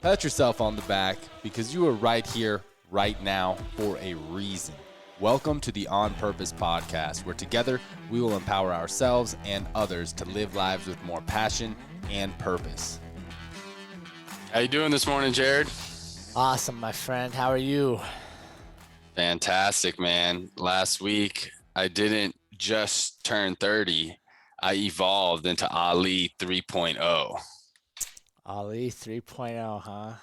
Pat yourself on the back because you are right here, right now, for a reason. Welcome to the On Purpose podcast, where together we will empower ourselves and others to live lives with more passion and purpose. How you doing this morning, Jerrod? Awesome, my friend. How are you? Fantastic, man. Last week, I didn't just turn 30. I evolved into Ali 3.0. Ali 3.0, huh?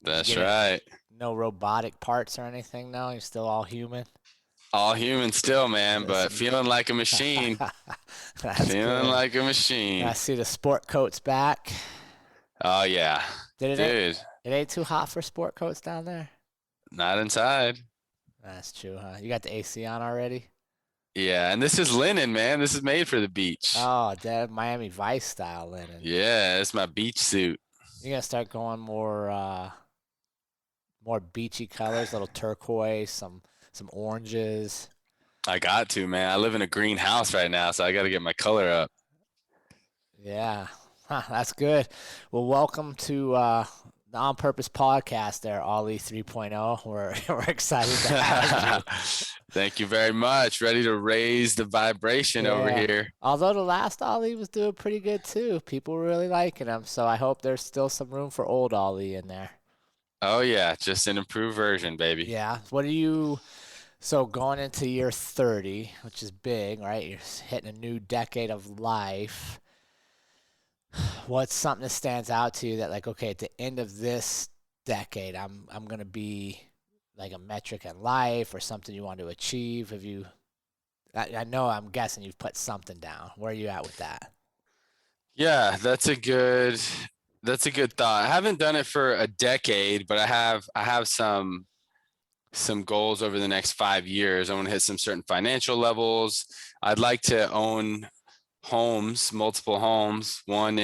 That's right. No robotic parts or anything, no? You're still all human? All human still, man, but feeling like a machine. That's feeling good. like a machine. I see the sport coats back. Oh, yeah. Dude. It ain't too hot for sport coats down there? Not inside. That's true, huh? You got the AC on already? Yeah, and this is linen, man. This is made for the beach. Oh, that Miami Vice style linen. Yeah, it's my beach suit. You're going to start going more beachy colors, little turquoise, some oranges. I got to, man. I live in a greenhouse right now, so I got to get my color up. Yeah, that's good. Well, welcome to the On Purpose podcast there, Ali 3.0. We're excited to have you. Thank you very much. Ready to raise the vibration over here. Although the last Ali was doing pretty good too. People were really liking him, so I hope there's still some room for old Ali in there. Oh, yeah, just an improved version, baby. Yeah. So going into year 30, which is big, right? You're hitting a new decade of life. What's something that stands out to you that, like, okay, at the end of this decade, I'm going to be like a metric in life or something you want to achieve? I know, I'm guessing you've put something down. Where are you at with that? Yeah, that's a good thought. I haven't done it for a decade, but I have some goals over the next 5 years. I want to hit some certain financial levels. I'd like to own homes, multiple homes, one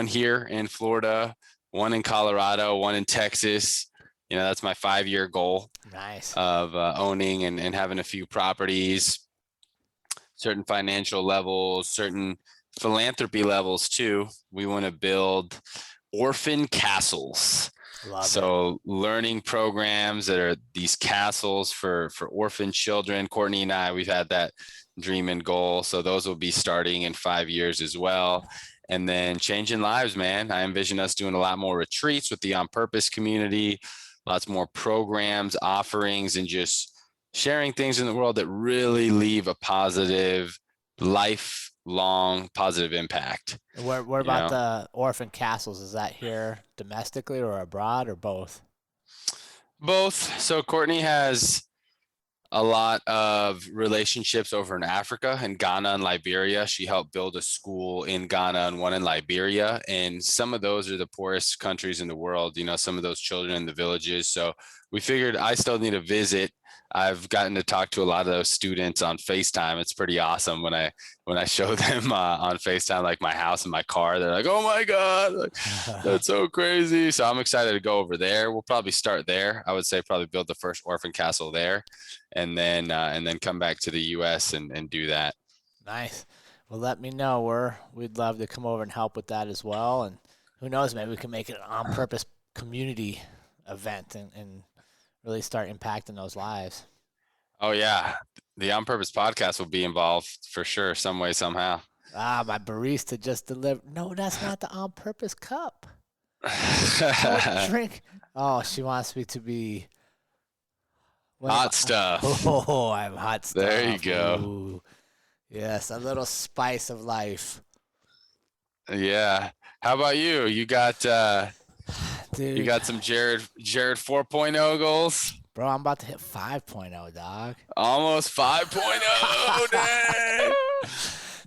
here in Florida, one in Colorado, one in Texas. You know, that's my 5-year goal. Nice. Of owning and having a few properties, certain financial levels, certain philanthropy levels too. We want to build orphan castles. So learning programs that are these castles for orphan children. Courtney and I, we've had that dream and goal. So those will be starting in 5 years as well. And then changing lives, man. I envision us doing a lot more retreats with the On Purpose community, lots more programs, offerings, and just sharing things in the world that really leave a positive, lifelong positive impact. Where about the orphan castles? Is that here domestically or abroad or both? Both. So Courtney has a lot of relationships over in Africa, in Ghana and Liberia. She helped build a school in Ghana and one in Liberia. And some of those are the poorest countries in the world, you know, some of those children in the villages. So we figured I still need to visit. I've gotten to talk to a lot of those students on FaceTime. It's pretty awesome when I show them on FaceTime, like my house and my car. They're like, "Oh my God, like, that's so crazy!" So I'm excited to go over there. We'll probably start there. I would say probably build the first orphan castle there, and then come back to the U.S. and do that. Nice. Well, let me know. We'd love to come over and help with that as well. And who knows, maybe we can make it an On Purpose community event and really start impacting those lives. Oh yeah, the On Purpose podcast will be involved for sure, some way, somehow. My barista just delivered. No, that's not the On Purpose cup. Don't drink. Oh, she wants me to be hot stuff. Oh, I'm hot stuff. There you go. Ooh. Yes, a little spice of life. Yeah. How about you? You got Dude, you got some Jerrod 4.0 goals? Bro, I'm about to hit 5.0, dog. Almost 5.0, dang.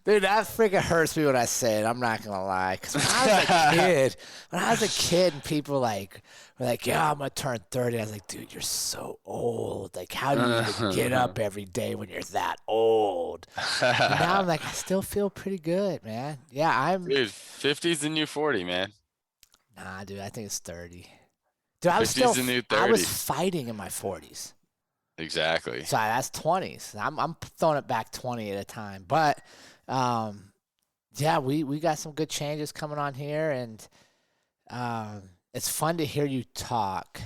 Dude, that freaking hurts me when I say it. I'm not gonna lie. Cause when I was a kid, and people were like, "Yeah, I'm gonna turn 30." I was like, "Dude, you're so old. Like, how do you even get up every day when you're that old?" And now I'm like, I still feel pretty good, man. Yeah, Dude, 50's the new 40, man. Nah, dude, I think it's 30. Dude, the new 30. I was fighting in my 40s. Exactly. So that's 20s. I'm throwing it back 20 at a time. But yeah, we got some good changes coming on here, and it's fun to hear you talk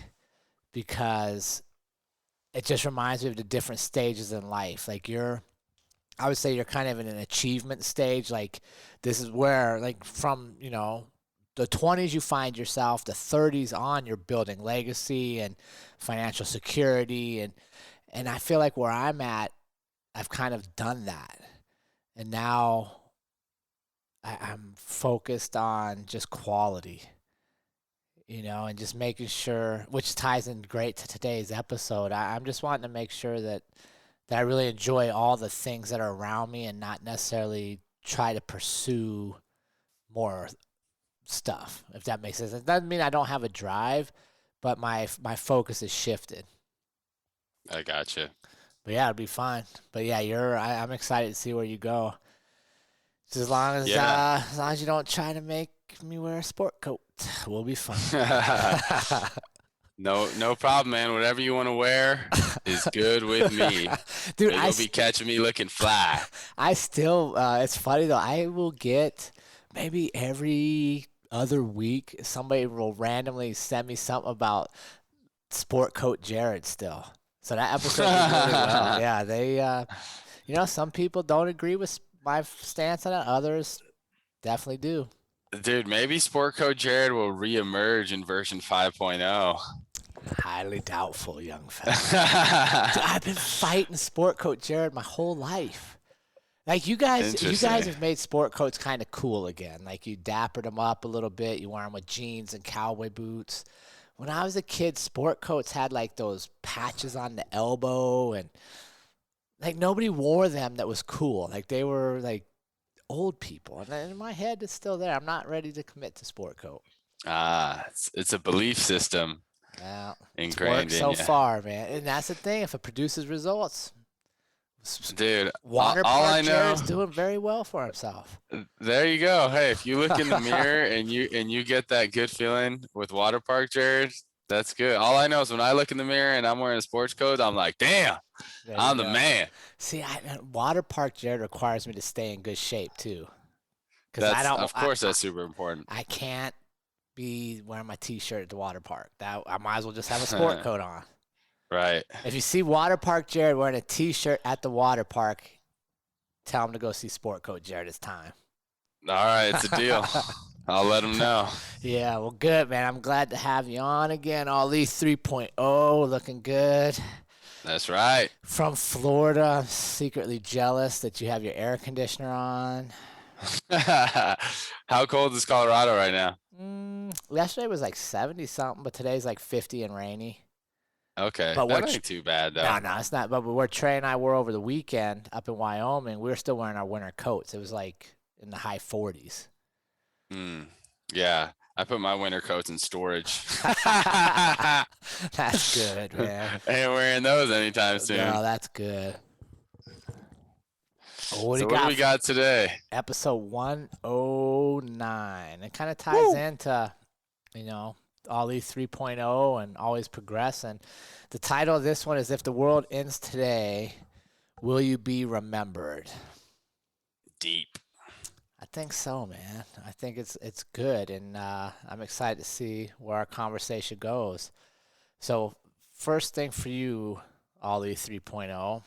because it just reminds me of the different stages in life. Like I would say you're kind of in an achievement stage. Like this is where, like from, the 20s you find yourself, the 30s on, you're building legacy and financial security. And I feel like where I'm at, I've kind of done that. And now I'm focused on just quality, and just making sure, which ties in great to today's episode. I'm just wanting to make sure that I really enjoy all the things that are around me and not necessarily try to pursue more stuff, if that makes sense. It doesn't mean I don't have a drive, but my focus is shifted. I gotcha. But yeah, it'll be fun. But yeah, I'm excited to see where you go. Just as long as you don't try to make me wear a sport coat, we'll be fine. No problem, man. Whatever you want to wear is good with me. Dude, you'll be catching me looking fly. I still, it's funny though. I will get maybe every other week, somebody will randomly send me something about sport coat Jerrod still. So that episode did really well. Yeah, they, some people don't agree with my stance on it. Others definitely do. Dude, maybe sport coat Jerrod will reemerge in version 5.0. Highly doubtful, young fella. Dude, I've been fighting sport coat Jerrod my whole life. Like you guys have made sport coats kind of cool again. Like you dappered them up a little bit. You wear them with jeans and cowboy boots. When I was a kid, sport coats had like those patches on the elbow, and like nobody wore them that was cool. Like they were like old people. And in my head, it's still there. I'm not ready to commit to sport coat. It's a belief system. Well, ingrained it's worked so far, man. And that's the thing. If it produces results. Dude, Water all Park I know, Jerrod's doing very well for himself. There you go. Hey, if you look in the mirror and you get that good feeling with Water Park Jerrod, that's good. All I know is when I look in the mirror and I'm wearing a sports coat, I'm like, damn, I'm the man. See, Water Park Jerrod requires me to stay in good shape too. Of course, that's super important. I can't be wearing my T-shirt at the water park. I might as well just have a sport coat on. Right. If you see Water Park Jerrod wearing a T-shirt at the water park, tell him to go see Sport Coat Jerrod. It's time. All right, it's a deal. I'll let him know. Yeah, well, good, man. I'm glad to have you on again. Ali 3.0, looking good. That's right. From Florida, I'm secretly jealous that you have your air conditioner on. How cold is Colorado right now? Yesterday was like 70-something, but today's like 50 and rainy. Okay, but that ain't too bad, though. No, it's not. But where Trey and I were over the weekend up in Wyoming, we were still wearing our winter coats. It was like in the high 40s. Yeah, I put my winter coats in storage. That's good, man. Ain't wearing those anytime soon. No, that's good. What do we got today? Episode 109. It kind of ties into, Ali 3.0 and always progressing. The title of this one is If the World Ends Today, Will You Be Remembered? Deep. I think so, man. I think it's good, and I'm excited to see where our conversation goes. So first thing for you, Ali 3.0,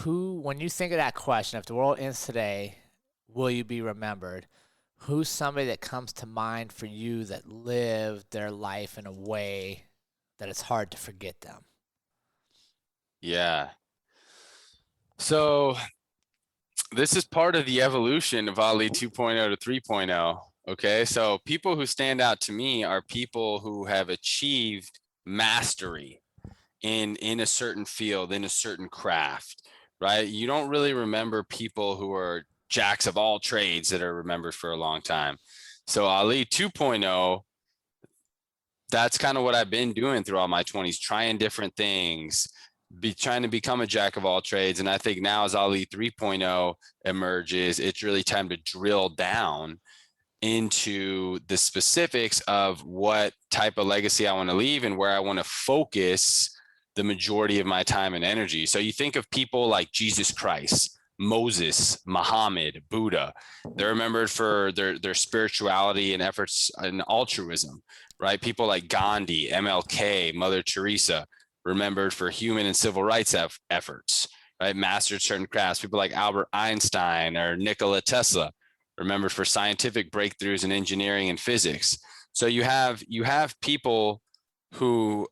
when you think of that question, if the world ends today, will you be remembered? Who's somebody that comes to mind for you that lived their life in a way that it's hard to forget them? Yeah. So this is part of the evolution of Ali 2.0 to 3.0. Okay. So people who stand out to me are people who have achieved mastery in a certain field, in a certain craft, right? You don't really remember people who are jacks of all trades that are remembered for a long time. So Ali 2.0, that's kind of what I've been doing through all my 20s, trying different things, trying to become a jack of all trades. And I think now as Ali 3.0 emerges, it's really time to drill down into the specifics of what type of legacy I want to leave and where I want to focus the majority of my time and energy. So you think of people like Jesus Christ, Moses, Muhammad, Buddha. They're remembered for their spirituality and efforts and altruism, right? People like Gandhi, MLK, Mother Teresa, remembered for human and civil rights efforts, right? Mastered certain crafts. People like Albert Einstein or Nikola Tesla, remembered for scientific breakthroughs in engineering and physics. So you have people who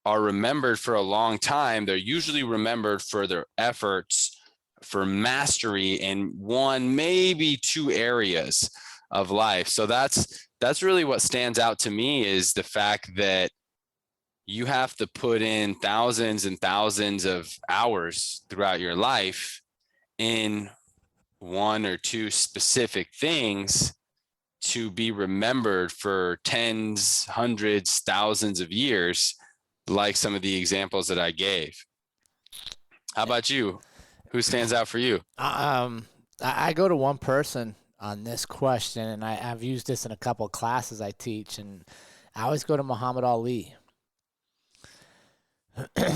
are remembered for a long time. They're usually remembered for their efforts for mastery in one, maybe two areas of life. So that's really what stands out to me, is the fact that you have to put in thousands and thousands of hours throughout your life in one or two specific things to be remembered for tens, hundreds, thousands of years, like some of the examples that I gave. How about you? Who stands out for you? I go to one person on this question, and I've used this in a couple of classes I teach, and I always go to Muhammad Ali.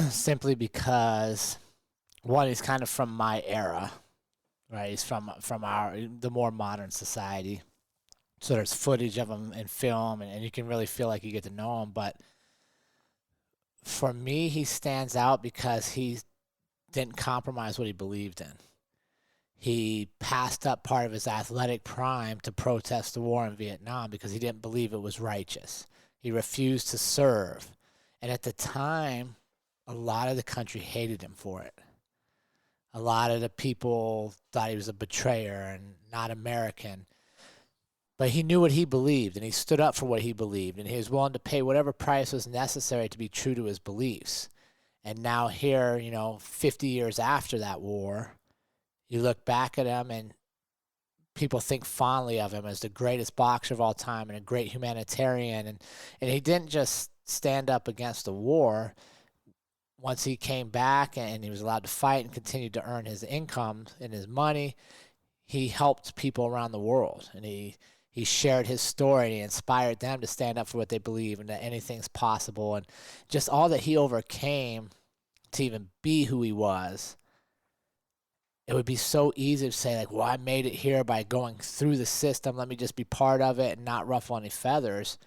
Simply because, one, he's kind of from my era, right? He's from the more modern society. So there's footage of him in film, and you can really feel like you get to know him. But for me, he stands out because he didn't compromise what he believed in. He passed up part of his athletic prime to protest the war in Vietnam because he didn't believe it was righteous. He refused to serve. And at the time, a lot of the country hated him for it. A lot of the people thought he was a betrayer and not American. But he knew what he believed, and he stood up for what he believed, and he was willing to pay whatever price was necessary to be true to his beliefs. And now here, 50 years after that war, you look back at him and people think fondly of him as the greatest boxer of all time and a great humanitarian. And he didn't just stand up against the war. Once he came back and he was allowed to fight and continued to earn his income and his money, he helped people around the world. And he shared his story, and he inspired them to stand up for what they believe and that anything's possible. And just all that he overcame to even be who he was. It would be so easy to say, like, well, I made it here by going through the system. Let me just be part of it and not ruffle any feathers.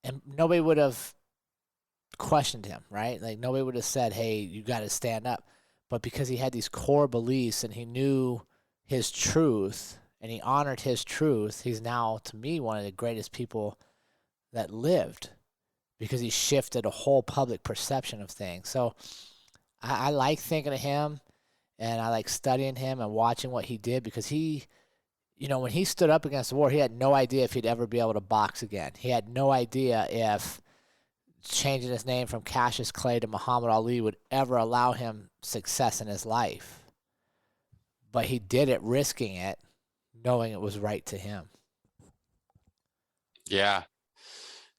And nobody would have questioned him, right? Like, nobody would have said, hey, you got to stand up. But because he had these core beliefs and he knew his truth and he honored his truth, he's now, to me, one of the greatest people that lived, because he shifted a whole public perception of things. So I like thinking of him, and I like studying him and watching what he did, because he, when he stood up against the war, he had no idea if he'd ever be able to box again. He had no idea if changing his name from Cassius Clay to Muhammad Ali would ever allow him success in his life. But he did it, risking it, knowing it was right to him. Yeah,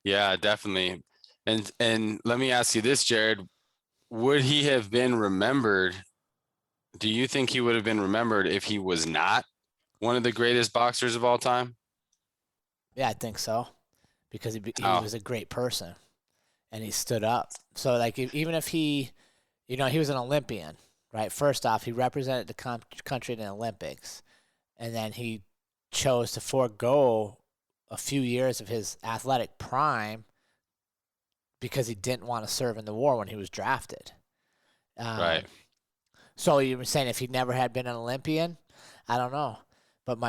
definitely. And let me ask you this, Jerrod, would he have been remembered? Do you think he would have been remembered if he was not one of the greatest boxers of all time? Yeah, I think so, because he was a great person and he stood up. So, like, even if he was an Olympian, right? First off, he represented the country in the Olympics, and then he chose to forego a few years of his athletic prime because he didn't want to serve in the war when he was drafted. Right. So you were saying if he never had been an Olympian? I don't know. But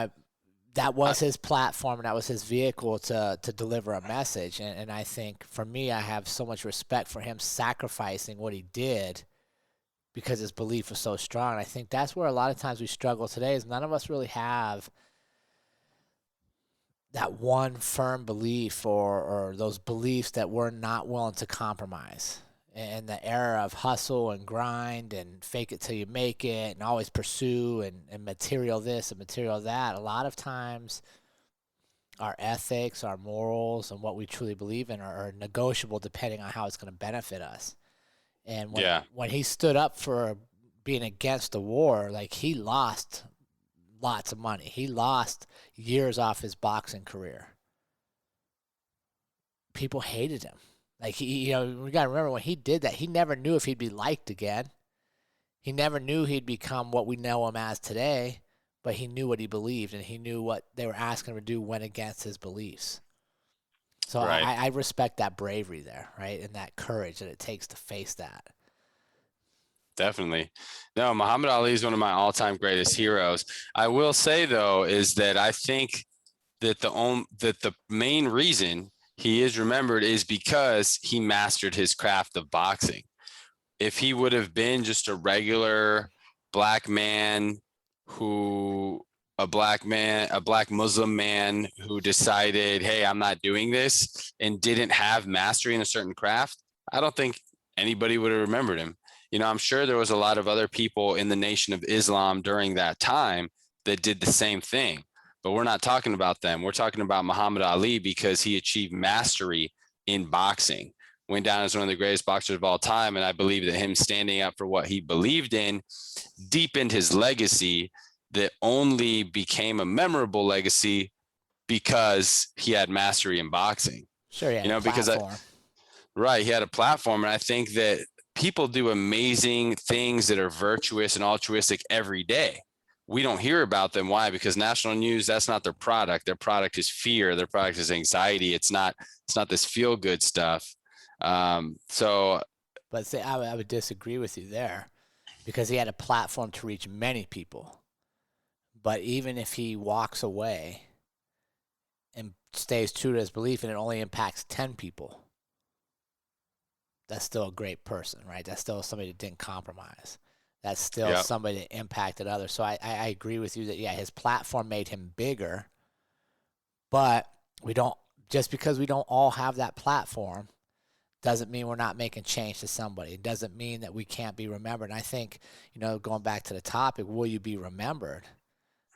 that was his platform, and that was his vehicle to deliver a message. And I think, for me, I have so much respect for him sacrificing what he did because his belief was so strong. And I think that's where a lot of times we struggle today, is none of us really have that one firm belief or those beliefs that we're not willing to compromise. In the era of hustle and grind and fake it till you make it and always pursue and material this and material that, a lot of times our ethics, our morals, and what we truly believe in are negotiable depending on how it's going to benefit us. And when he stood up for being against the war, like, he lost lots of money. He lost years off his boxing career. People hated him. Like, we got to remember, when he did that, he never knew if he'd be liked again. he never knew he'd become what we know him as today, but he knew what he believed, and he knew what they were asking him to do went against his beliefs. So Right. I respect that bravery there, right? And that courage that it takes to face that. Definitely. No, Muhammad Ali is one of my all-time greatest heroes. I will say though, is that I think that the main reason he is remembered is because he mastered his craft of boxing. If he would have been just a regular black man a black Muslim man who decided, hey, I'm not doing this, and didn't have mastery in a certain craft, I don't think anybody would have remembered him. You know, I'm sure there was a lot of other people in the Nation of Islam during that time that did the same thing, but we're not talking about them. We're talking about Muhammad Ali because he achieved mastery in boxing, went down as one of the greatest boxers of all time. And I believe that him standing up for what he believed in deepened his legacy that only became a memorable legacy because he had mastery in boxing. Sure, yeah. You know, because he had a platform. And I think that people do amazing things that are virtuous and altruistic every day. We don't hear about them. Why? Because national news, that's not their product. Their product is fear. Their product is anxiety. It's not this feel good stuff. But say I would disagree with you there, because he had a platform to reach many people. But even if he walks away and stays true to his belief and it only impacts 10 people, that's still a great person, right? That's still somebody that didn't compromise. That's still somebody that impacted others. So I agree with you that, yeah, his platform made him bigger, but just because we don't all have that platform doesn't mean we're not making change to somebody. It doesn't mean that we can't be remembered. And I think, going back to the topic, will you be remembered?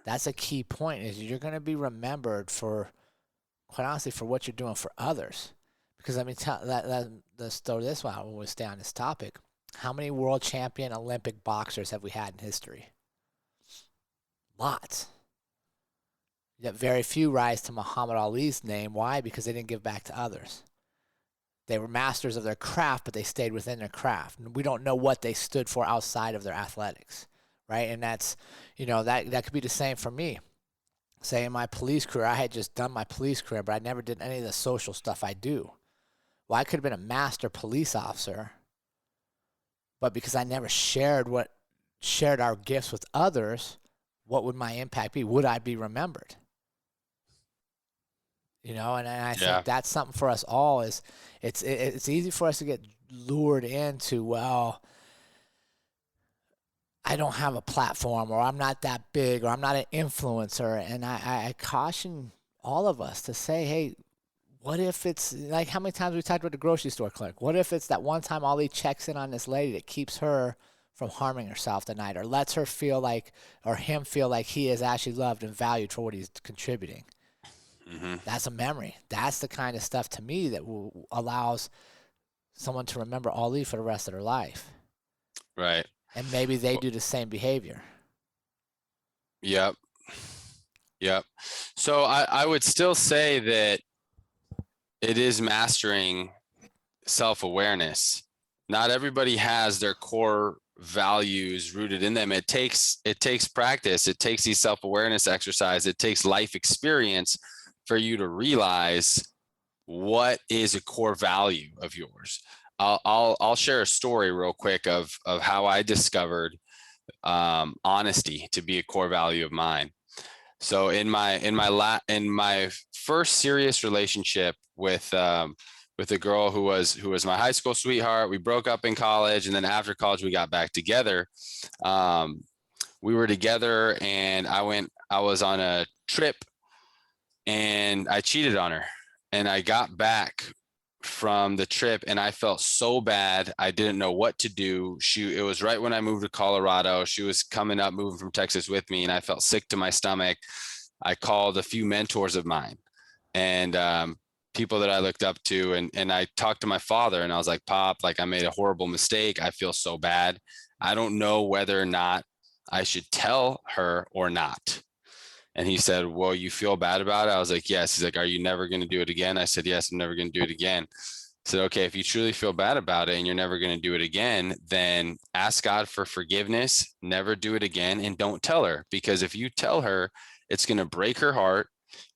That's a key point, is you're going to be remembered for, quite honestly, for what you're doing for others. Because, I mean, let's throw this one out when we stay on this topic. How many world champion Olympic boxers have we had in history? Lots. Yet very few rise to Muhammad Ali's name. Why? Because they didn't give back to others. They were masters of their craft, but they stayed within their craft. We don't know what they stood for outside of their athletics, right? And that's, that could be the same for me. Say in my police career, I had just done my police career, but I never did any of the social stuff I do. Well, I could have been a master police officer, but because I never shared our gifts with others, what would my impact be? Would I be remembered? And I think that's something for us all. Is it's easy for us to get lured into, well, I don't have a platform, or I'm not that big, or I'm not an influencer. And I caution all of us to say, hey, what if it's like how many times we talked about the grocery store clerk? What if it's that one time Ali checks in on this lady that keeps her from harming herself tonight, or lets her feel like, or him feel like he is actually loved and valued for what he's contributing? Mm-hmm. That's a memory. That's the kind of stuff to me that allows someone to remember Ali for the rest of their life. Right. And maybe they do the same behavior. Yep. So I would still say that it is mastering self-awareness. Not everybody has their core values rooted in them. It takes practice. It takes these self-awareness exercise. It takes life experience for you to realize what is a core value of yours. I'll share a story real quick of how I discovered honesty to be a core value of mine. So in my first serious relationship with a girl who was my high school sweetheart, we broke up in college, and then after college we got back together. We were together, and I was on a trip, and I cheated on her, and I got back from the trip and I felt so bad. I didn't know what to do. It was right when I moved to Colorado. She was coming up, moving from Texas with me, and I felt sick to my stomach. I called a few mentors of mine and people that I looked up to, and I talked to my father, and I was like, Pop, like, I made a horrible mistake. I feel so bad. I don't know whether or not I should tell her or not. And he said, well, you feel bad about it? I was like, yes. He's like, are you never going to do it again? I said, yes, I'm never going to do it again. said, okay, if you truly feel bad about it and you're never going to do it again, then ask God for forgiveness, never do it again, and don't tell her. Because if you tell her, it's going to break her heart.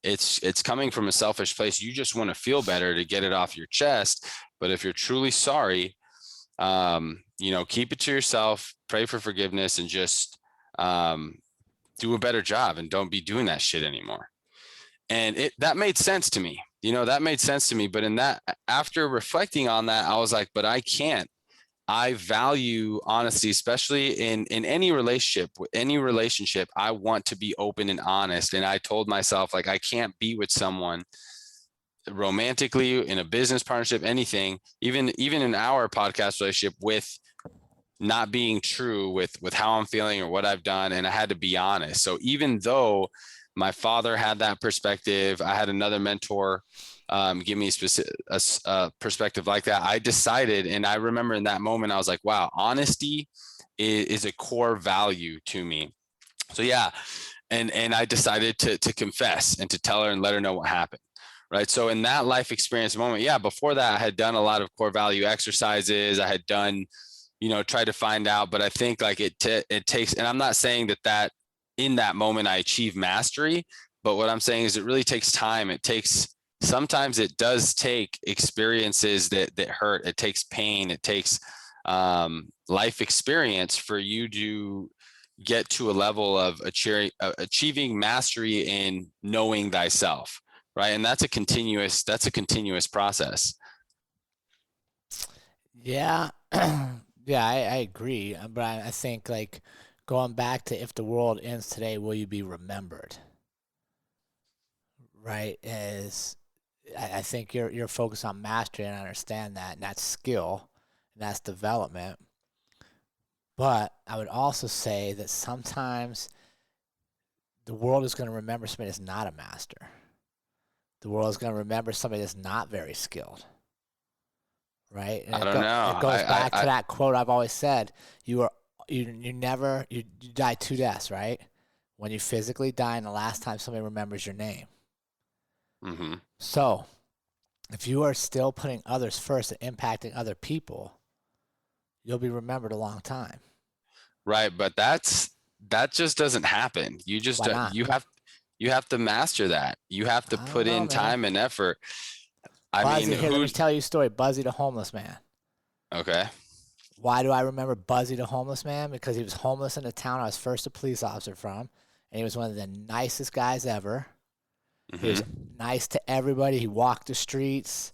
It's coming from a selfish place. You just want to feel better to get it off your chest. But if you're truly sorry, keep it to yourself, pray for forgiveness, and just do a better job, and don't be doing that shit anymore. And that made sense to me. That made sense to me. But after reflecting on that, I was like, but I can't. I value honesty, especially in any relationship. I want to be open and honest. And I told myself, like, I can't be with someone romantically, in a business partnership, anything, even in our podcast relationship, with not being true with how I'm feeling or what I've done. And I had to be honest. So even though my father had that perspective, I had another mentor give me a perspective like that. I decided, and I remember in that moment, I was like, wow, honesty is a core value to me. So yeah. And I decided to confess and to tell her and let her know what happened. Right. So in that life experience moment, yeah, before that, I had done a lot of core value exercises. I had done, tried to find out, but I think like it takes, and I'm not saying that in that moment I achieve mastery, but what I'm saying is it really takes time. Sometimes it does take experiences that hurt. It takes pain. It takes life experience for you to get to a level of achieving mastery in knowing thyself. Right. And that's a continuous process. Yeah. Yeah, I agree. But I think, like, going back to, if the world ends today, will you be remembered? Right? I think you're focused on mastery, and I understand that, and that's skill, and that's development. But I would also say that sometimes the world is going to remember somebody that's not a master. The world is going to remember somebody that's not very skilled. Right? And I don't know. It goes back to that quote I've always said: you die two deaths, right? When you physically die, and the last time somebody remembers your name. Mm-hmm. So if you are still putting others first and impacting other people, you'll be remembered a long time. Right. But that just doesn't happen. You just, Why not? you have to master that. You have to put in time and effort. Buzzy, let me tell you a story. Buzzy the homeless man. Okay. Why do I remember Buzzy the homeless man? Because he was homeless in the town I was first a police officer from, and he was one of the nicest guys ever. Mm-hmm. He was nice to everybody. He walked the streets.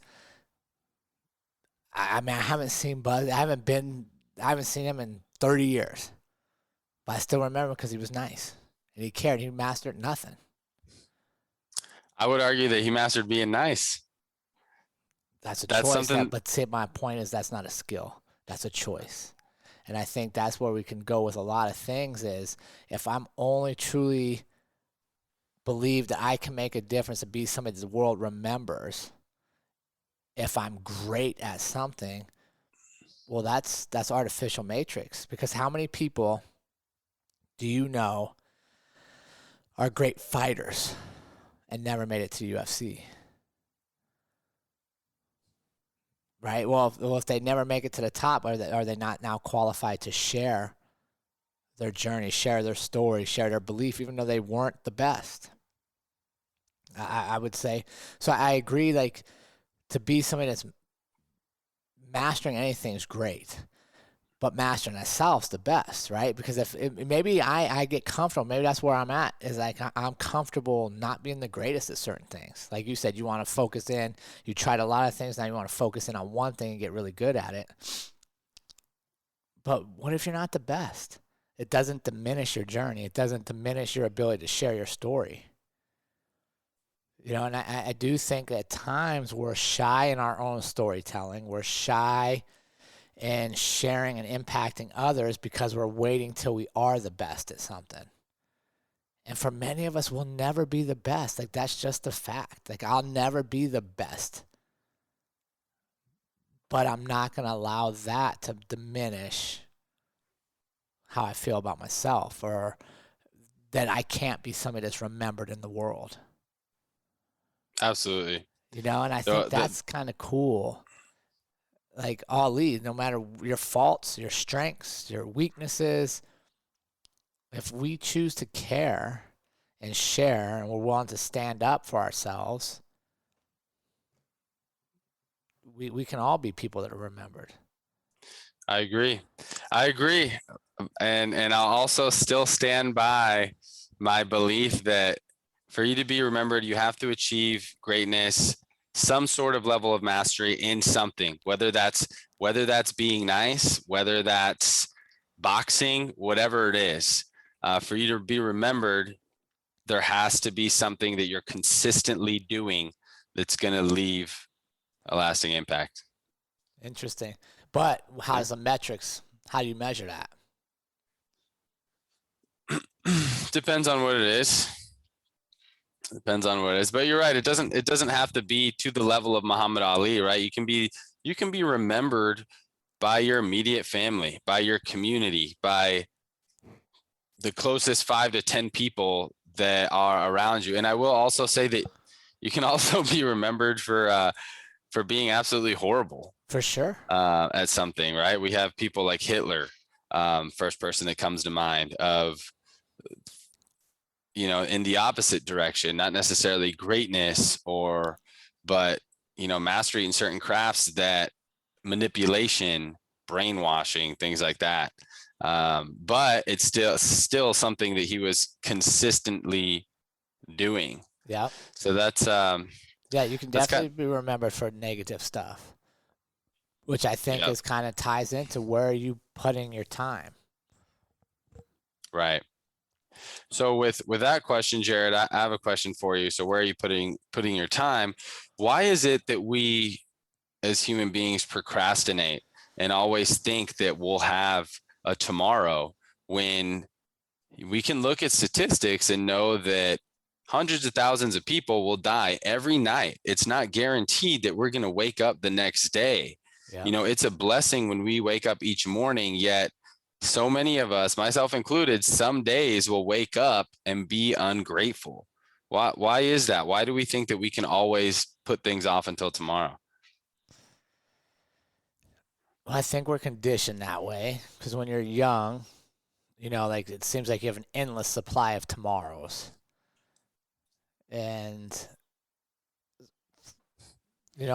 I mean, I haven't seen Buzzy. I haven't seen him in 30 years. But I still remember because he was nice. And he cared. He mastered nothing. I would argue that he mastered being nice. That's a choice. But see, my point is, that's not a skill. That's a choice. And I think that's where we can go with a lot of things is, if I'm only truly believe that I can make a difference and be somebody the world remembers, if I'm great at something, well, that's artificial matrix. Because how many people do you know are great fighters and never made it to UFC? Right? Well, if they never make it to the top, are they not now qualified to share their journey, share their story, share their belief, even though they weren't the best? I would say. So I agree, like, to be somebody that's mastering anything is great, but mastering itself is the best, right? Because maybe I get comfortable, maybe that's where I'm at, is like I'm comfortable not being the greatest at certain things. Like you said, you want to focus in, you tried a lot of things, now you want to focus in on one thing and get really good at it. But what if you're not the best? It doesn't diminish your journey. It doesn't diminish your ability to share your story. And I do think at times we're shy in our own storytelling. We're shy in sharing and impacting others because we're waiting till we are the best at something. And for many of us, we'll never be the best. Like, that's just a fact. Like, I'll never be the best. But I'm not going to allow that to diminish how I feel about myself, or that I can't be somebody that's remembered in the world. Absolutely. And I think that's kind of cool, like Ali, no matter your faults, your strengths, your weaknesses, if we choose to care and share and we're willing to stand up for ourselves, we can all be people that are remembered. I agree. And I'll also still stand by my belief that for you to be remembered, you have to achieve greatness, some sort of level of mastery in something, whether that's being nice, whether that's boxing, whatever it is. For you to be remembered, there has to be something that you're consistently doing that's going to leave a lasting impact. Interesting. But how's the metrics? How do you measure that? Depends on what it is. But you're right. It doesn't have to be to the level of Muhammad Ali, right? You can be remembered by your immediate family, by your community, by the closest 5 to 10 people that are around you. And I will also say that you can also be remembered for being absolutely horrible. For sure. At something, right? We have people like Hitler, first person that comes to mind, of, in the opposite direction, not necessarily greatness but, mastery in certain crafts, that manipulation, brainwashing, things like that. But it's still something that he was consistently doing. Yeah. So that's, yeah, you can definitely be remembered for negative stuff, which I think is kind of ties into where are you putting your time. Right. So with that question, Jerrod, I have a question for you. So where are you putting your time? Why is it that we as human beings procrastinate and always think that we'll have a tomorrow, when we can look at statistics and know that hundreds of thousands of people will die every night? It's not guaranteed that we're going to wake up the next day. Yeah. It's a blessing when we wake up each morning, yet so many of us, myself included, some days will wake up and be ungrateful. Why is that? Why do we think that we can always put things off until tomorrow? Well, I think we're conditioned that way because when you're young, like it seems like you have an endless supply of tomorrows. And,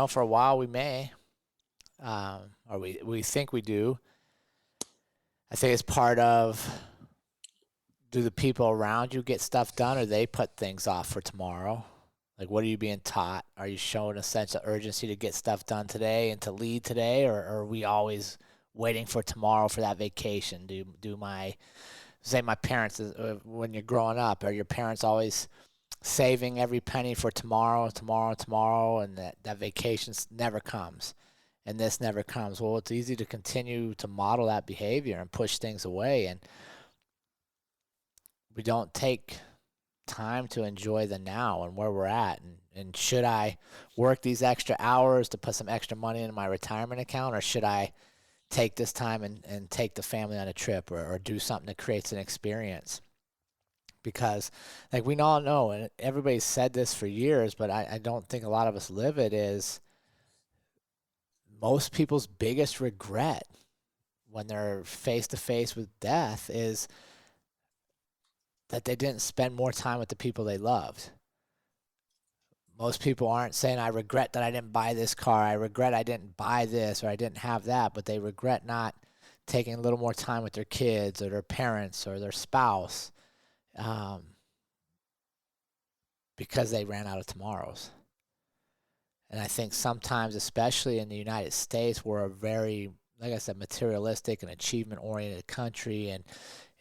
for a while we may, or we think we do. I think it's part of, do the people around you get stuff done, or they put things off for tomorrow? Like, what are you being taught? Are you showing a sense of urgency to get stuff done today and to lead today, or are we always waiting for tomorrow for that vacation? Say my parents, when you're growing up, are your parents always saving every penny for tomorrow, and that vacation never comes? And this never comes. Well, it's easy to continue to model that behavior and push things away. And we don't take time to enjoy the now and where we're at. And should I work these extra hours to put some extra money in my retirement account, or should I take this time and take the family on a trip, or do something that creates an experience? Because like we all know, and everybody's said this for years, but I don't think a lot of us live it, is most people's biggest regret when they're face to face with death is that they didn't spend more time with the people they loved. Most people aren't saying, I regret that I didn't buy this car, I regret I didn't buy this, or I didn't have that, but they regret not taking a little more time with their kids or their parents or their spouse, because they ran out of tomorrows. And I think sometimes, especially in the United States, we're a very, like I said, materialistic and achievement-oriented country,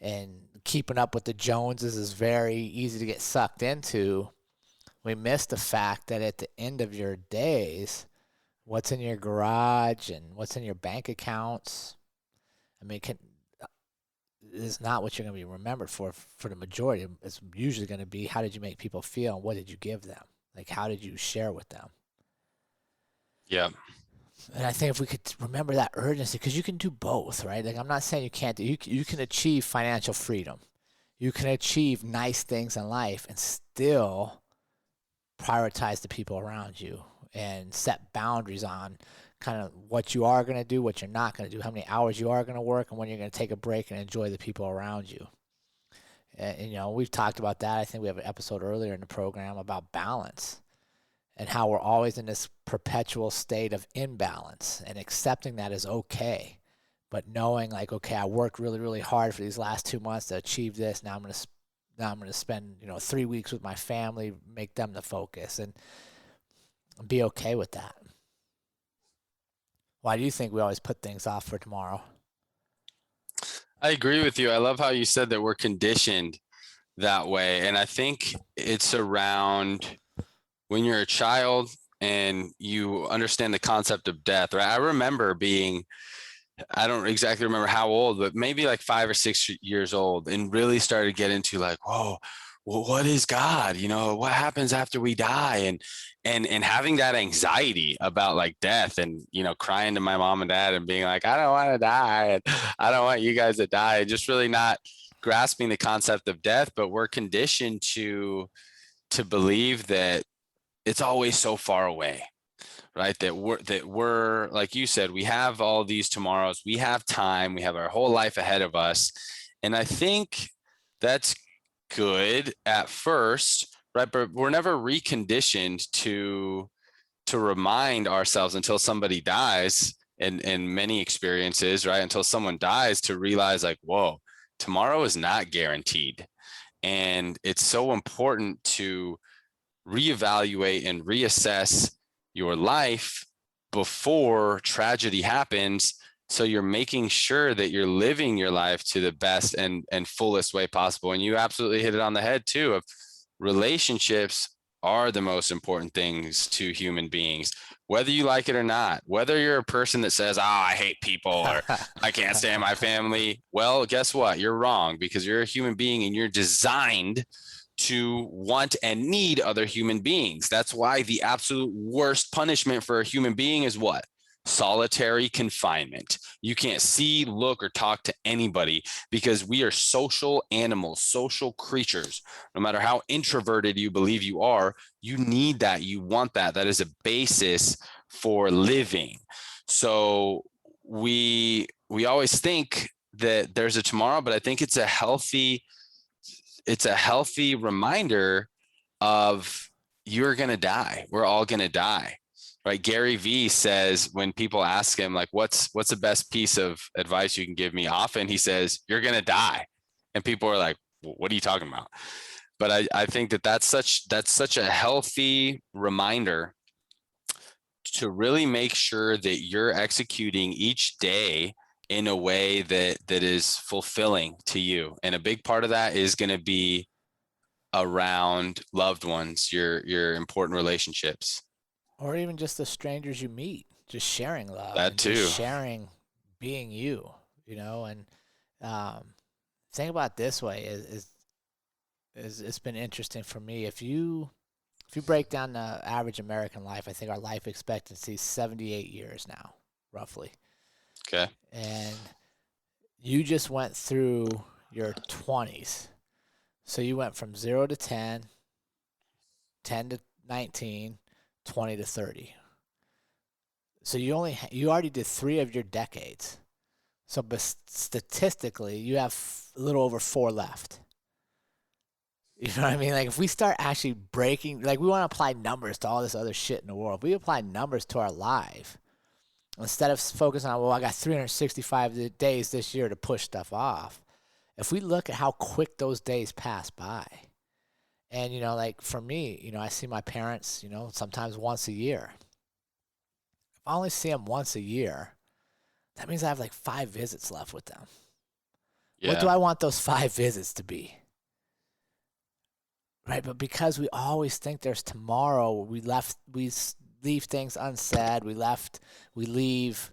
and keeping up with the Joneses is very easy to get sucked into. We miss the fact that at the end of your days, what's in your garage and what's in your bank accounts, is not what you're going to be remembered for the majority. It's usually going to be, how did you make people feel and what did you give them? Like, how did you share with them? Yeah. And I think if we could remember that urgency, because you can do both, right? Like, I'm not saying you can't do, you can achieve financial freedom. You can achieve nice things in life and still prioritize the people around you and set boundaries on kind of what you are going to do, what you're not going to do, how many hours you are going to work, and when you're going to take a break and enjoy the people around you. And, you know, we've talked about that. I think we have an episode earlier in the program about balance and how we're always in this perpetual state of imbalance, and accepting that is okay. But knowing like, okay, I worked really, really hard for these last 2 months to achieve this. Now I'm going to spend, 3 weeks with my family, make them the focus, and be okay with that. Why do you think we always put things off for tomorrow? I agree with you. I love how you said that we're conditioned that way. And I think it's around when you're a child and you understand the concept of death, right? I remember being, I don't exactly remember how old, but maybe like 5 or 6 years old, and really started to get into like, whoa, well, what is God? What happens after we die? And having that anxiety about like death, and, crying to my mom and dad and being like, I don't want to die. And I don't want you guys to die. Just really not grasping the concept of death, but we're conditioned to believe that it's always so far away, right? That we're like you said, we have all these tomorrows, we have time, we have our whole life ahead of us. And I think that's good at first, right? But we're never reconditioned to remind ourselves until somebody dies, in many experiences, right? Until someone dies, to realize like, whoa, tomorrow is not guaranteed. And it's so important to reevaluate and reassess your life before tragedy happens, so you're making sure that you're living your life to the best and fullest way possible. And you absolutely hit it on the head too, of relationships are the most important things to human beings, whether you like it or not. Whether you're a person that says, I hate people, or I can't stand my family. Well, guess what? You're wrong, because you're a human being and you're designed to want and need other human beings. That's why the absolute worst punishment for a human being is what? Solitary confinement. You can't see, look, or talk to anybody, because we are social animals, social creatures. No matter how introverted you believe you are, you need that. You want that. That is a basis for living. So we always think that there's a tomorrow, but I think it's a healthy reminder of, you're going to die. We're all going to die. Right? Gary Vee says, when people ask him, like, what's the best piece of advice you can give me? Often he says, you're going to die. And people are like, what are you talking about? But I think that's such a healthy reminder to really make sure that you're executing each day in a way that is fulfilling to you. And a big part of that is going to be around loved ones, your important relationships. Or even just the strangers you meet, just sharing love. That too. Just sharing being you, and think about it this way, is it's been interesting for me. If you break down the average American life, I think our life expectancy is 78 years now, roughly. Okay. And you just went through your 20s. So you went from 0 to 10, 10 to 19, 20 to 30. So you already did 3 of your decades. So statistically, you have a little over 4 left. You know what I mean? Like, if we start actually breaking, like, we want to apply numbers to all this other shit in the world. If we apply numbers to our life, instead of focusing on, well, I got 365 days this year to push stuff off. If we look at how quick those days pass by, and, like for me, I see my parents, sometimes once a year. If I only see them once a year, that means I have like 5 visits left with them. Yeah. What do I want those 5 visits to be? Right? But because we always think there's tomorrow, we leave things unsaid. We leave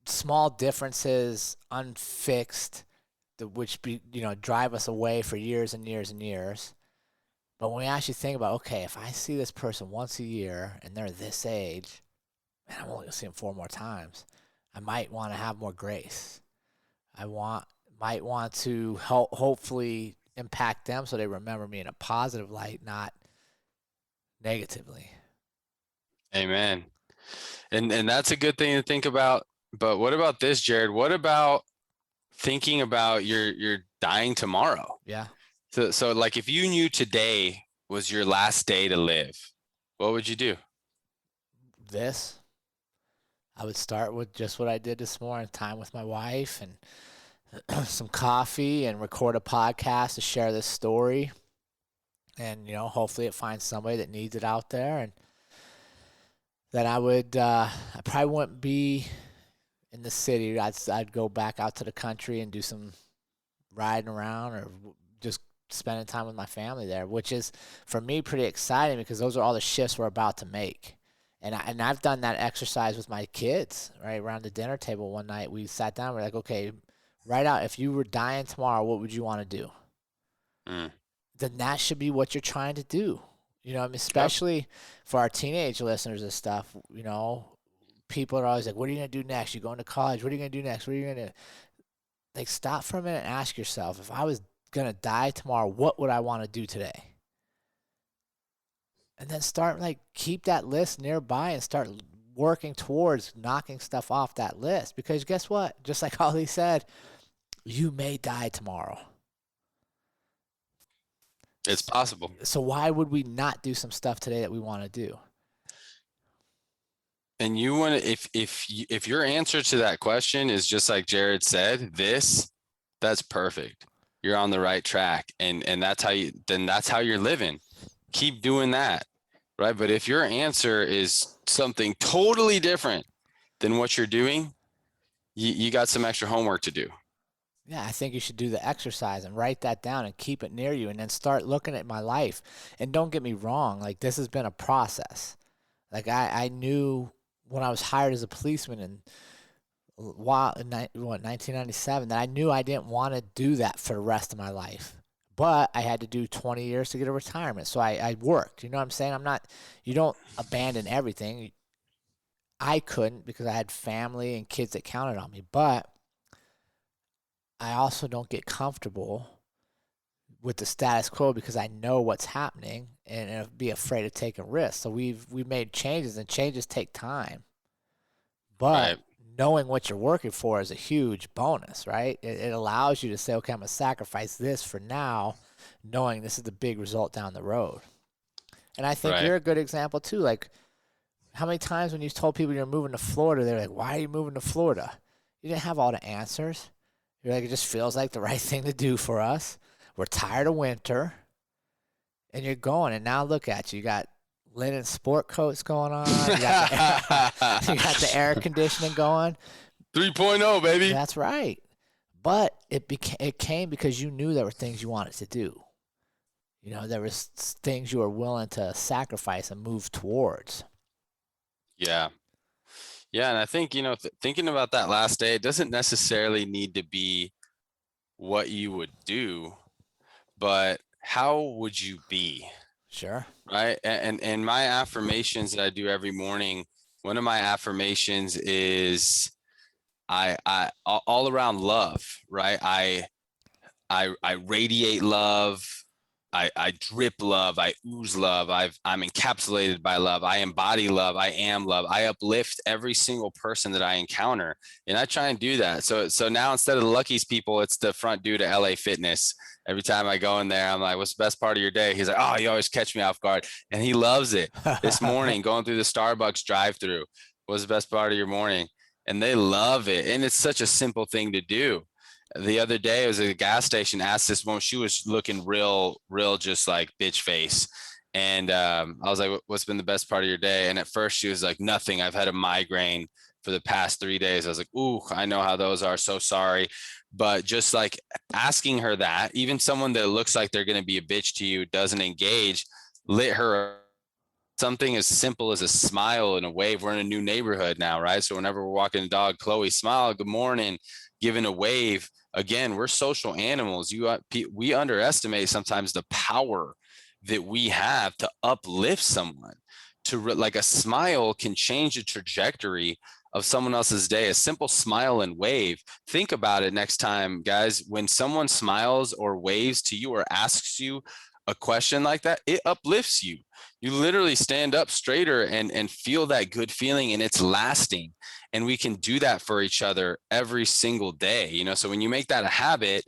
small differences unfixed, which drive us away for years and years and years. But when we actually think about, okay, if I see this person once a year and they're this age, and I'm only going to see them 4 more times, I might want to have more grace. I might want to hopefully impact them so they remember me in a positive light, not negatively. Amen. And that's a good thing to think about. But what about this, Jerrod? What about thinking about your dying tomorrow? Yeah. So like if you knew today was your last day to live, what would you do? This, I would start with just what I did this morning, time with my wife and some coffee, and record a podcast to share this story. And, you know, hopefully it finds somebody that needs it out there. And then I probably wouldn't be in the city. I'd go back out to the country and do some riding around, or just spending time with my family there, which is for me pretty exciting because those are all the shifts we're about to make. And I've done that exercise with my kids, right? Around the dinner table one night, we sat down, we're like, okay, write out, if you were dying tomorrow, what would you want to do? Then that should be what you're trying to do. You know, I mean, especially for our teenage listeners and stuff, you know, people are always like, what are you going to do next? You're going to college. What are you going to do next? What are you going to, like, stop for a minute and ask yourself, if I was going to die tomorrow, what would I want to do today? And then start, like, keep that list nearby and start working towards knocking stuff off that list. Because guess what? Just like Ollie said, you may die tomorrow. It's possible. So why would we not do some stuff today that we want to do? And you want to, if your answer to that question is just like Jerrod said, that's perfect. You're on the right track. And that's how you're living. Keep doing that. Right. But if your answer is something totally different than what you're doing, you got some extra homework to do. Yeah, I think you should do the exercise and write that down and keep it near you, and then start looking at my life. And don't get me wrong, like, this has been a process. Like, I knew when I was hired as a policeman in 1997, that I knew I didn't want to do that for the rest of my life. But I had to do 20 years to get a retirement. So I worked. You know what I'm saying? You don't abandon everything. I couldn't, because I had family and kids that counted on me. But I also don't get comfortable with the status quo, because I know what's happening and be afraid of taking risks. So we've made changes, and changes take time. But knowing what you're working for is a huge bonus, right? It allows you to say, okay, I'm going to sacrifice this for now, knowing this is the big result down the road. And I think you're a good example too. Like, how many times when you told people you're moving to Florida, they're like, why are you moving to Florida? You didn't have all the answers. You're like, it just feels like the right thing to do for us. We're tired of winter. And you're going. And now look at you. You got linen sport coats going on. You got the air conditioning going. 3.0, baby. That's right. But it came because you knew there were things you wanted to do. You know, there was things you were willing to sacrifice and move towards. Yeah. Yeah. And I think, you know, thinking about that last day, it doesn't necessarily need to be what you would do, but how would you be? Sure. Right. And my affirmations that I do every morning, one of my affirmations is I all around love, right? I radiate love. I drip love. I ooze love. I'm encapsulated by love. I embody love. I am love. I uplift every single person that I encounter, and I try and do that. So now, instead of the Lucky's people, it's the front dude at LA Fitness. Every time I go in there, I'm like, what's the best part of your day? He's like, oh, you always catch me off guard. And he loves it. This morning, going through the Starbucks drive-through, what's the best part of your morning? And they love it. And it's such a simple thing to do. The other day, I was at a gas station, asked this woman, she was looking real, just like bitch face. And I was like, what's been the best part of your day? And at first she was like, nothing. I've had a migraine for the past 3 days. I was like, ooh, I know how those are. So sorry. But just like asking her that, even someone that looks like they're going to be a bitch to you, doesn't engage, lit her something as simple as a smile and a wave. We're in a new neighborhood now, right? So whenever we're walking the dog, Chloe, smile, good morning, giving a wave. Again, we're social animals. We underestimate sometimes the power that we have to uplift someone. Like a smile can change the trajectory of someone else's day. A simple smile and wave. Think about it next time, guys. When someone smiles or waves to you or asks you a question like that, it uplifts you. You literally stand up straighter and feel that good feeling, and it's lasting. And we can do that for each other every single day, you know? So when you make that a habit,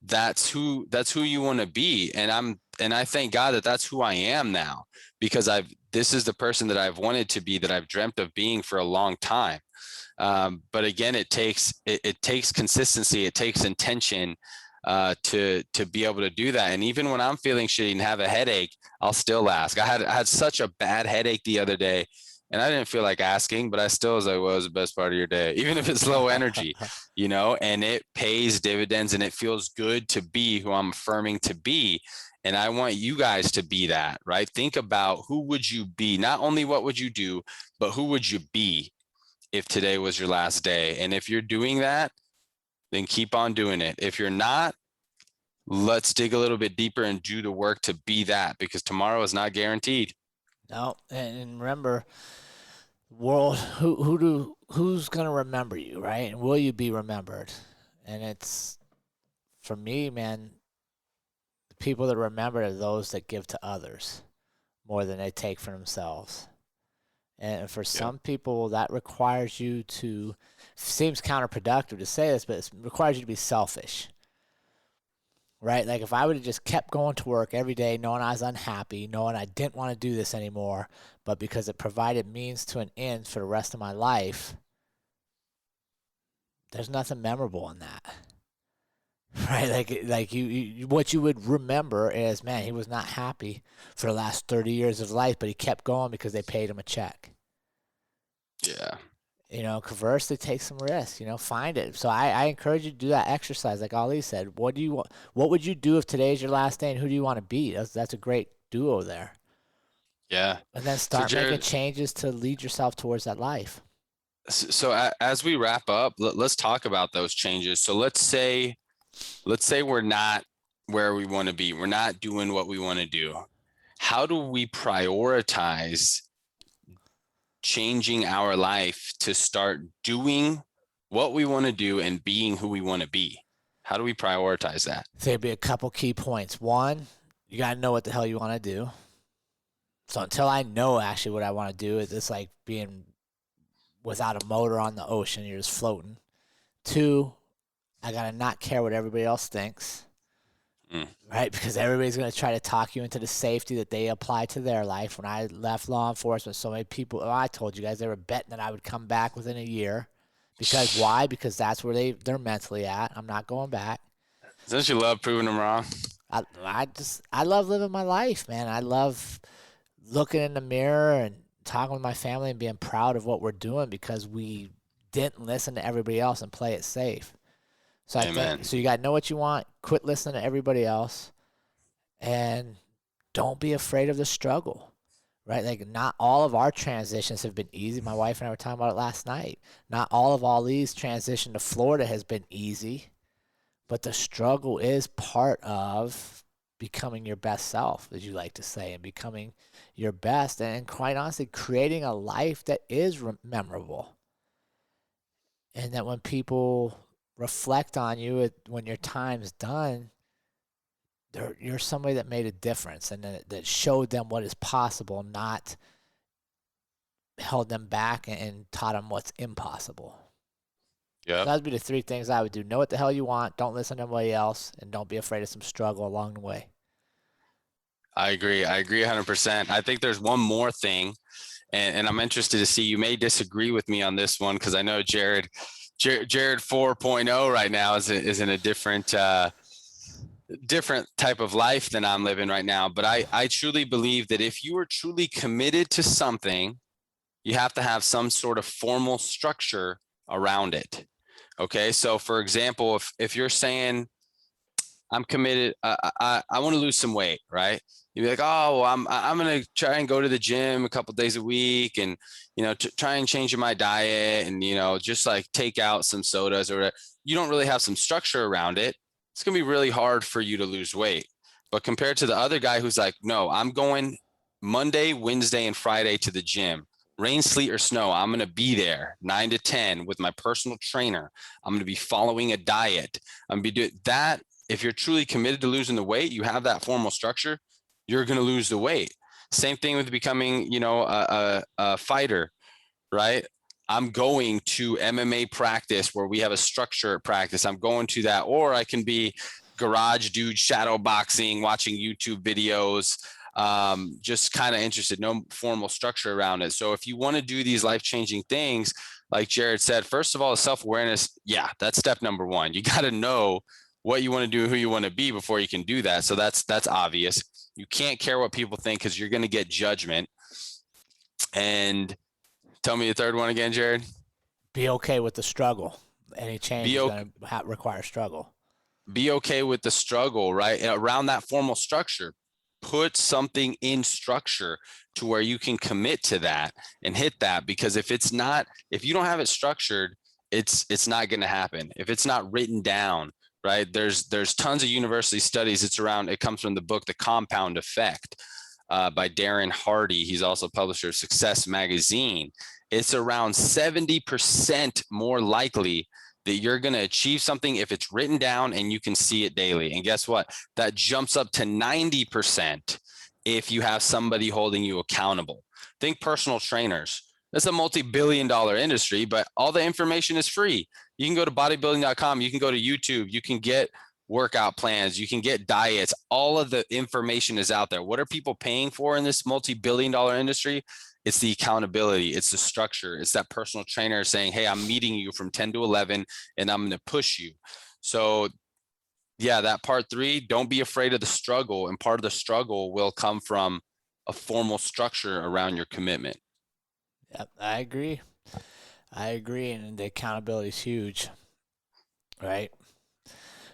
that's who you want to be. And I thank God that that's who I am now, because this is the person that I've wanted to be, that I've dreamt of being for a long time. But again, it takes consistency. It takes intention to be able to do that. And even when I'm feeling shitty and have a headache, I'll still ask. I had such a bad headache the other day, and I didn't feel like asking, but I still was like, what was the best part of your day? Even if it's low energy, you know, and it pays dividends, and it feels good to be who I'm affirming to be. And I want you guys to be that, right? Think about, who would you be? Not only what would you do, but who would you be if today was your last day? And if you're doing that, then keep on doing it. If you're not, let's dig a little bit deeper and do the work to be that, because tomorrow is not guaranteed. No, and remember, world, who's gonna remember you, right? And will you be remembered? And it's, for me, man, the people that remember are those that give to others more than they take for themselves. And for some people, that requires you to, seems counterproductive to say this, but it requires you to be selfish, right? Like if I would have just kept going to work every day knowing I was unhappy, knowing I didn't want to do this anymore, but because it provided means to an end for the rest of my life, there's nothing memorable in that. Right, like you, what you would remember is, man, he was not happy for the last 30 years of life, but he kept going because they paid him a check. Yeah. You know, conversely, take some risks. You know, find it. So I encourage you to do that exercise, like Ali said. What would you do if today's your last day, and who do you want to be? That's a great duo there. Yeah. And then start Jerrod, making changes to lead yourself towards that life. So as we wrap up, let's talk about those changes. So let's say we're not where we want to be. We're not doing what we want to do. How do we prioritize changing our life to start doing what we want to do and being who we want to be? How do we prioritize that? So there'd be a couple key points. One, you got to know what the hell you want to do. So until I know actually what I want to do, it's like being without a motor on the ocean. You're just floating. Two, I got to not care what everybody else thinks, right? Because everybody's going to try to talk you into the safety that they apply to their life. When I left law enforcement, so many people, I told you guys, they were betting that I would come back within a year. Because why? Because that's where they're mentally at. I'm not going back. Don't you love proving them wrong? I love living my life, man. I love looking in the mirror and talking with my family and being proud of what we're doing, because we didn't listen to everybody else and play it safe. So so you got to know what you want, quit listening to everybody else, and don't be afraid of the struggle, right? Like, not all of our transitions have been easy. My wife and I were talking about it last night. Not all of Ali's transition to Florida has been easy, but the struggle is part of becoming your best self, as you like to say, and becoming your best, and quite honestly, creating a life that is memorable. And that when people reflect on you when your time's done, you're somebody that made a difference, and that showed them what is possible, not held them back and taught them what's impossible. Yeah, so that would be the three things I would do. Know what the hell you want, don't listen to anybody else, and don't be afraid of some struggle along the way. I agree 100%. I think there's one more thing, and I'm interested to see, you may disagree with me on this one, because I know Jerrod 4.0 right now is in a different type of life than I'm living right now. But I truly believe that if you are truly committed to something, you have to have some sort of formal structure around it. Okay. So for example, if you're saying, I'm committed, I want to lose some weight, right? You'd be like, oh, well, I'm going to try and go to the gym a couple of days a week, and, you know, try and change my diet, and, you know, just like take out some sodas or whatever. You don't really have some structure around it. It's going to be really hard for you to lose weight. But compared to the other guy who's like, no, I'm going Monday, Wednesday, and Friday to the gym. Rain, sleet, or snow, I'm going to be there 9 to 10 with my personal trainer. I'm going to be following a diet. I'm going to be doing that. If you're truly committed to losing the weight, you have that formal structure, you're going to lose the weight. Same thing with becoming, you know, a fighter, right? I'm going to MMA practice where we have a structure practice. I'm going to that, or I can be garage dude, shadow boxing, watching YouTube videos, just kind of interested, no formal structure around it. So if you want to do these life-changing things, like Jerrod said, first of all, self-awareness. Yeah, that's step number one. You got to know what you want to do, who you want to be before you can do that. So that's obvious. You can't care what people think because you're going to get judgment. And tell me the third one again, Jerrod. Be okay with the struggle. Any change is going to require struggle. Be okay with the struggle, right? And around that formal structure, put something in structure to where you can commit to that and hit that. Because if you don't have it structured, it's not going to happen. If it's not written down, right? There's tons of university studies. It comes from the book, The Compound Effect, by Darren Hardy. He's also publisher of Success Magazine. It's around 70% more likely that you're going to achieve something if it's written down and you can see it daily. And guess what? That jumps up to 90% if you have somebody holding you accountable. Think personal trainers. That's a multi-billion-dollar industry, but all the information is free. You can go to bodybuilding.com. You can go to YouTube. You can get workout plans. You can get diets. All of the information is out there. What are people paying for in this multi-billion-dollar industry? It's the accountability. It's the structure. It's that personal trainer saying, hey, I'm meeting you from 10 to 11 and I'm going to push you. So yeah, that part 3, don't be afraid of the struggle. And part of the struggle will come from a formal structure around your commitment. Yep, I agree. And the accountability is huge. Right?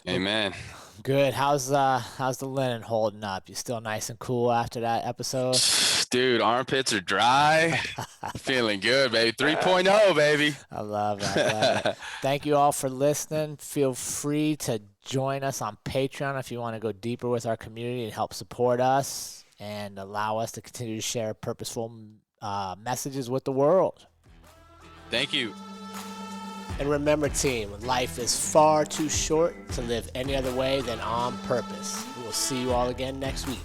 Amen. Good. How's the linen holding up? You still nice and cool after that episode? Dude, armpits are dry. Feeling good, baby. 3.0, baby. I love it. Thank you all for listening. Feel free to join us on Patreon if you want to go deeper with our community and help support us and allow us to continue to share purposeful messages with the world. Thank you. And remember, team, life is far too short to live any other way than on purpose. We will see you all again next week.